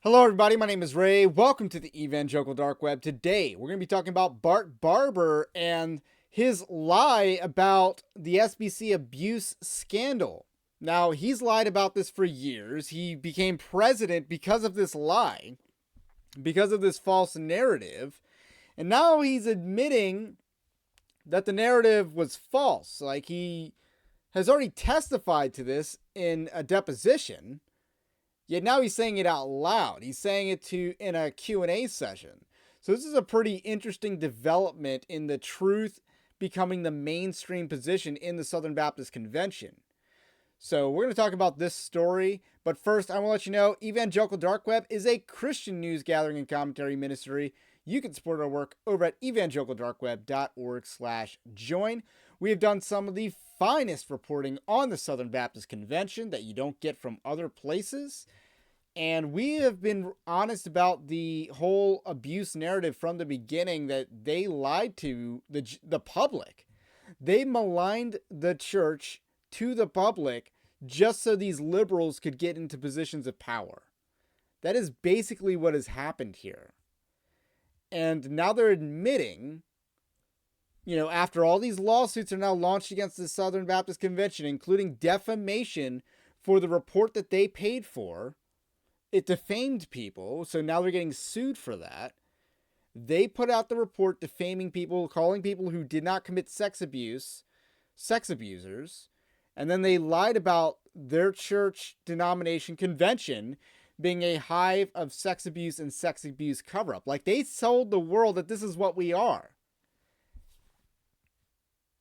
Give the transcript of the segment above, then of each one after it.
Hello everybody, my name is Ray. Welcome to the Evangelical Dark Web. Today, we're going to be talking about Bart Barber and his lie about the SBC abuse scandal. Now, he's lied about this for years. He became president because of this lie, because of this false narrative. And now he's admitting that the narrative was false. Like, he has already testified to this in a deposition. Yet now he's saying it out loud. He's saying it in a Q&A session. So this is a pretty interesting development in the truth becoming the mainstream position in the Southern Baptist Convention. So we're going to talk about this story. But first, I want to let you know, Evangelical Dark Web is a Christian news gathering and commentary ministry. You can support our work over at evangelicaldarkweb.org/join. We have done some of the finest reporting on the Southern Baptist Convention that you don't get from other places. And we have been honest about the whole abuse narrative from the beginning, that they lied to the public. They maligned the church to the public just so these liberals could get into positions of power. That is basically what has happened here. And now they're admitting, after all these lawsuits are now launched against the Southern Baptist Convention, including defamation for the report that they paid for, it defamed people, so now they're getting sued for that. They put out the report defaming people, calling people who did not commit sex abusers, and then they lied about their church denomination convention being a hive of sex abuse and sex abuse cover-up. Like, they told the world that this is what we are.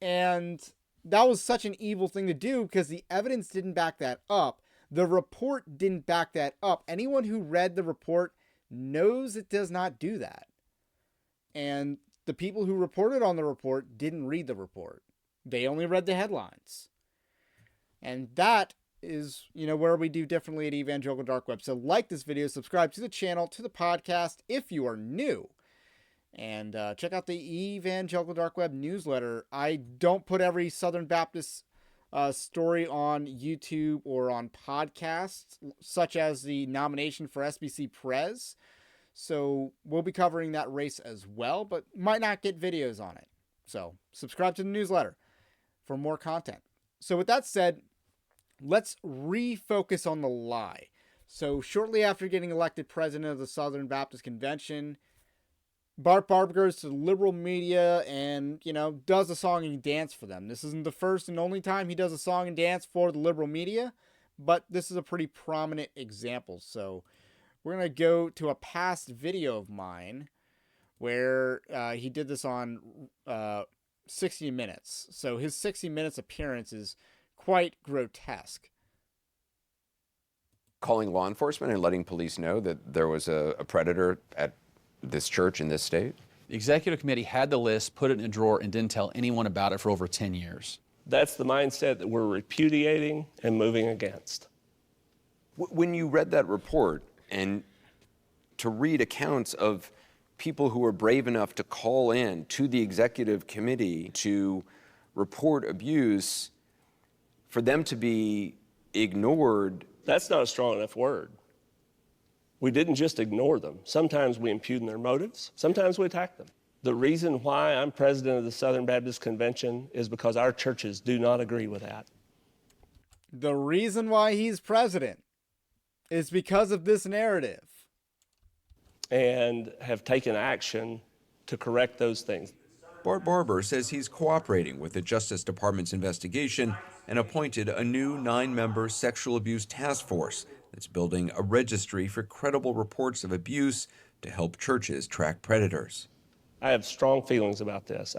And that was such an evil thing to do because the evidence didn't back that up. The report didn't back that up. Anyone who read the report knows it does not do that. And the people who reported on the report didn't read the report. They only read the headlines. And that is, where we do differently at Evangelical Dark Web. So like this video, subscribe to the channel, to the podcast if you are new. And check out the Evangelical Dark Web newsletter. I don't put every Southern Baptist story on YouTube or on podcasts, such as the nomination for SBC Prez. So we'll be covering that race as well, but might not get videos on it. So subscribe to the newsletter for more content. So with that said, let's refocus on the lie. So shortly after getting elected president of the Southern Baptist Convention, Bart Barber goes to the liberal media and, does a song and dance for them. This isn't the first and only time he does a song and dance for the liberal media, but this is a pretty prominent example. So we're going to go to a past video of mine where he did this on 60 Minutes. So his 60 Minutes appearance is quite grotesque. Calling law enforcement and letting police know that there was a predator at this church in this state? The executive committee had the list, put it in a drawer, and didn't tell anyone about it for over 10 years. That's the mindset that we're repudiating and moving against. When you read that report and to read accounts of people who were brave enough to call in to the executive committee to report abuse, for them to be ignored. That's not a strong enough word. We didn't just ignore them. Sometimes we impugn their motives. Sometimes we attack them. The reason why I'm president of the Southern Baptist Convention is because our churches do not agree with that. The reason why he's president is because of this narrative. And have taken action to correct those things. Bart Barber says he's cooperating with the Justice Department's investigation and appointed a new 9-member sexual abuse task force that's building a registry for credible reports of abuse to help churches track predators. I have strong feelings about this.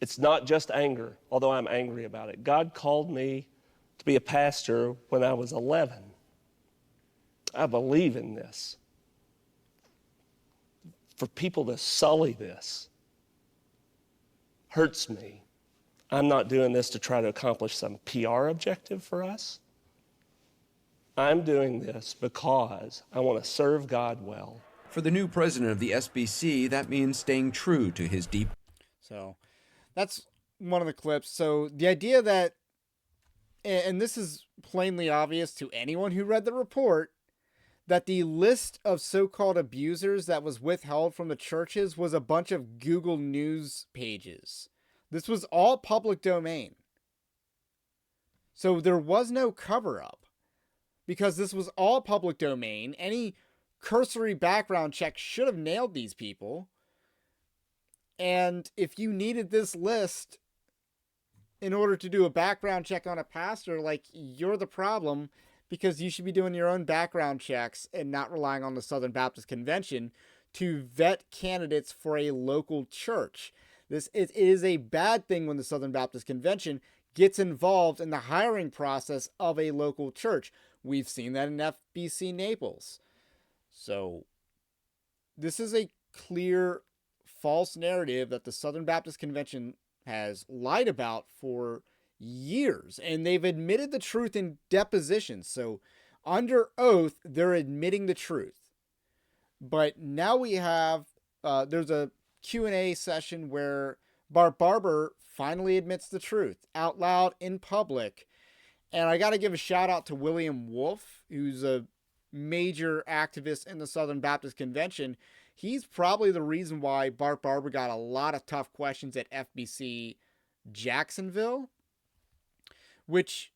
It's not just anger, although I'm angry about it. God called me to be a pastor when I was 11. I believe in this. For people to sully this hurts me. I'm not doing this to try to accomplish some PR objective for us. I'm doing this because I want to serve God well. For the new president of the SBC, that means staying true to his deep. So that's one of the clips. So the idea that, and this is plainly obvious to anyone who read the report, that the list of so-called abusers that was withheld from the churches was a bunch of Google News pages. This was all public domain. So there was no cover-up because this was all public domain. Any cursory background check should have nailed these people. And if you needed this list in order to do a background check on a pastor, like, you're the problem, because you should be doing your own background checks and not relying on the Southern Baptist Convention to vet candidates for a local church. It is a bad thing when the Southern Baptist Convention gets involved in the hiring process of a local church. We've seen that in FBC Naples. So this is a clear false narrative that the Southern Baptist Convention has lied about for years, and they've admitted the truth in depositions. So under oath, they're admitting the truth. But now we have, there's a Q&A session where Bart Barber finally admits the truth out loud in public. And I got to give a shout out to William Wolf, who's a major activist in the Southern Baptist Convention. He's probably the reason why Bart Barber got a lot of tough questions at FBC Jacksonville, which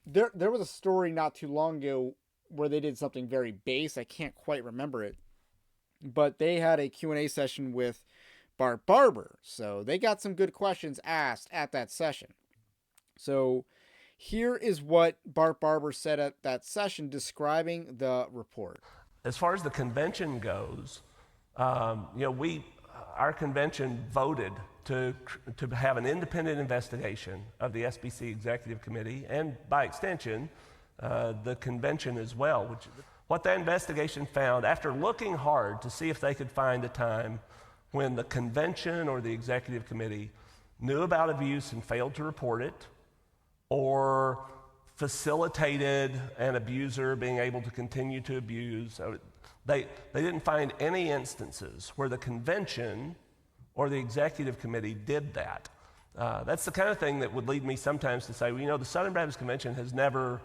there was a story not too long ago where they did something very base. I can't quite remember it, but they had a Q&A session with Bart Barber. So they got some good questions asked at that session. So here is what Bart Barber said at that session describing the report. As far as the convention goes, our convention voted to have an independent investigation of the SBC Executive Committee, and by extension, the convention as well. What that investigation found, after looking hard to see if they could find a time when the convention or the Executive Committee knew about abuse and failed to report it, or facilitated an abuser being able to continue to abuse, they didn't find any instances where the convention or the Executive Committee did that. That's the kind of thing that would lead me sometimes to say, well, the Southern Baptist Convention has never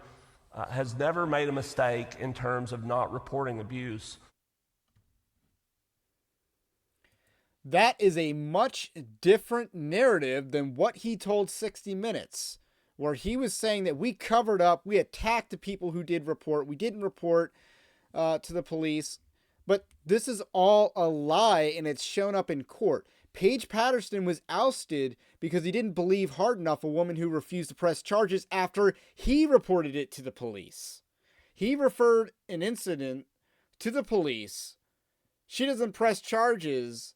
made a mistake in terms of not reporting abuse. That is a much different narrative than what he told 60 Minutes, where he was saying that we covered up, we attacked the people who did report, we didn't report to the police. But this is all a lie, and it's shown up in court. Paige Patterson was ousted because he didn't believe hard enough a woman who refused to press charges after he reported it to the police. He referred an incident to the police. She doesn't press charges,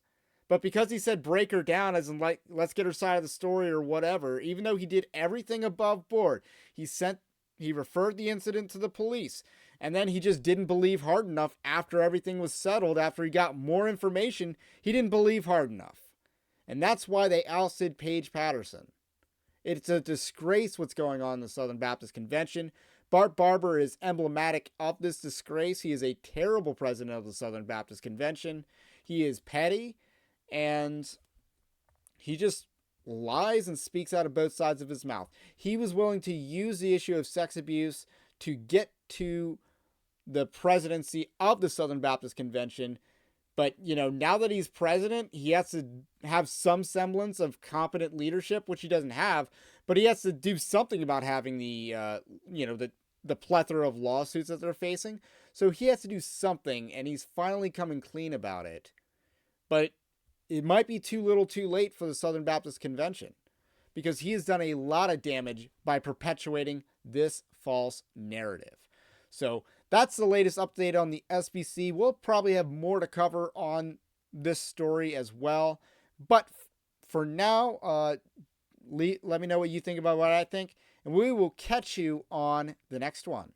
but because he said break her down, as in, like, let's get her side of the story or whatever, even though he did everything above board, he referred the incident to the police. And then he just didn't believe hard enough after everything was settled, after he got more information, he didn't believe hard enough. And that's why they ousted Paige Patterson. It's a disgrace what's going on in the Southern Baptist Convention. Bart Barber is emblematic of this disgrace. He is a terrible president of the Southern Baptist Convention. He is petty, and he just lies and speaks out of both sides of his mouth. He was willing to use the issue of sex abuse to get to the presidency of the Southern Baptist Convention. But, now that he's president, he has to have some semblance of competent leadership, which he doesn't have, but he has to do something about having the plethora of lawsuits that they're facing. So he has to do something, and he's finally coming clean about it. But it might be too little too late for the Southern Baptist Convention, because he has done a lot of damage by perpetuating this false narrative. So that's the latest update on the SBC. We'll probably have more to cover on this story as well. But for now, let me know what you think about what I think, and we will catch you on the next one.